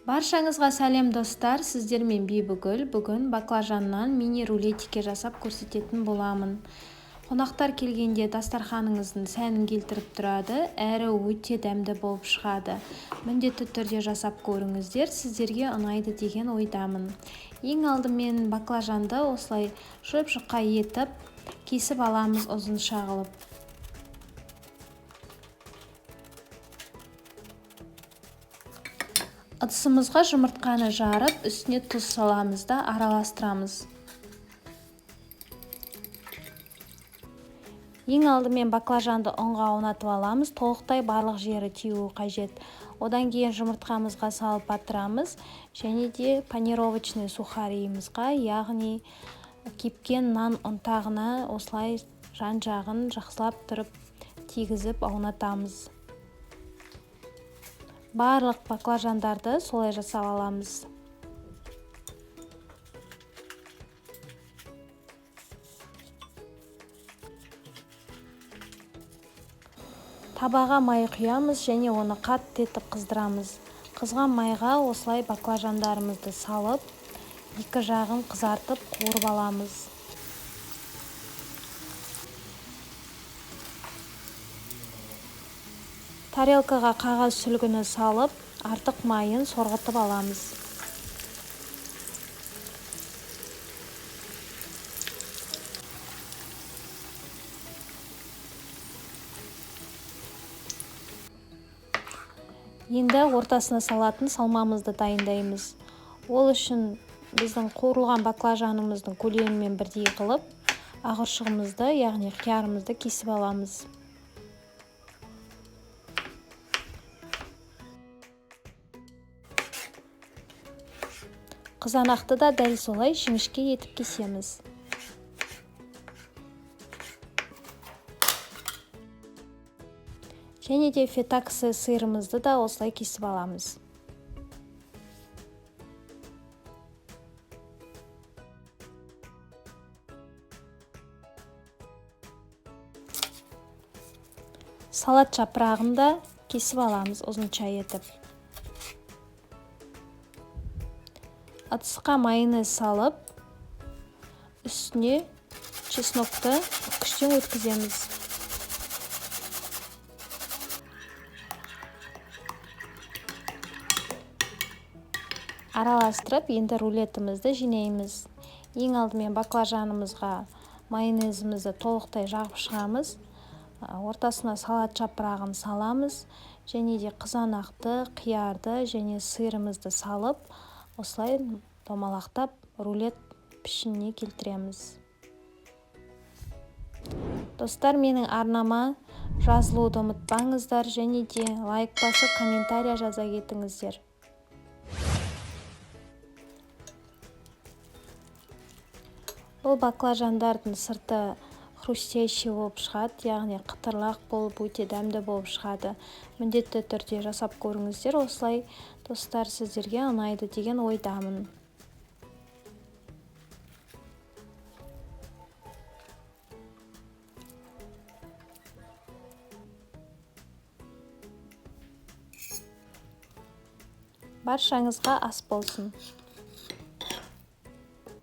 Баршаңызға сәлем достар, сіздермен Бибігүл. Бүгін баклажаннан мини рулетики жасап көрсететін боламын. Қонақтар келгенде дастарханыңыздың сәнін келтіріп тұрады, әрі өте дәмді болып шығады. Міндетті түрде жасап көріңіздер, сіздерге ұнайды деген ойдамын. Ең алдымен баклажанды осылай жұп-жұқа етіп кесіп аламыз ұзынша қылып. Ыдысымызға жұмыртқаны жарып, үстіне тұз саламыз да араластырамыз. Ең алдымен баклажанды ұнға аунатып аламыз, толықтай барлық жері тиюі қажет. Одан кейін жұмыртқамызға салып батырамыз, және де панировочный сухарийімізға, яғни кепкен нан ұнтағына осылай жан-жағын жақсылап тұрып тигізіп аунатамыз. Барлық баклажандарды солай жасап аламыз. Табаға май құямыз және оны қатты етіп қыздырамыз. Қызған майға осылай баклажандарымызды салып, екі жағын қызартып қуырып аламыз. Тарелкаға қағаз сүлгіні салып, артық майын сорғытып аламыз. Енді ортасына салатын салмамызды дайындаймыз. Ол үшін біздің қуырылған баклажанымыздың көлемімен бірдей қылып, ағыршығымызды, яғни қиярымызды кесіп аламыз. Қызанақты да дәл солай жіңішке етіп кесеміз. Және де фета кісі сиырымызды да осылай кесіп аламыз. Салат жапырағын да кесіп аламыз ұзынша етіп. Ыдысқа майонез салып, үстіне чеснокты күштен өткіземіз. Араластырып, енді рулетімізді жинаймыз. Ең алдымен баклажанымызға майонезімізді толықтай жағып шығамыз. Ортасына салат жапырағын саламыз, және де қызанақты, қиярды және сиырымызды салып, осылай домалақтап рулет пішініне келтіреміз. Достар, менің арнама жазылуды ұмытпаңыздар, және де лайк басып комментария жаза кетіңіздер. Бұл баклажандардың сырты хрустящий болып шығады, яғни қытырлақ болып, өте дәмді болып шығады. Міндетті түрде жасап көріңіздер, осылай достар, сіздерге ұнайды деген ойдамын. Баршаңызға ас болсын.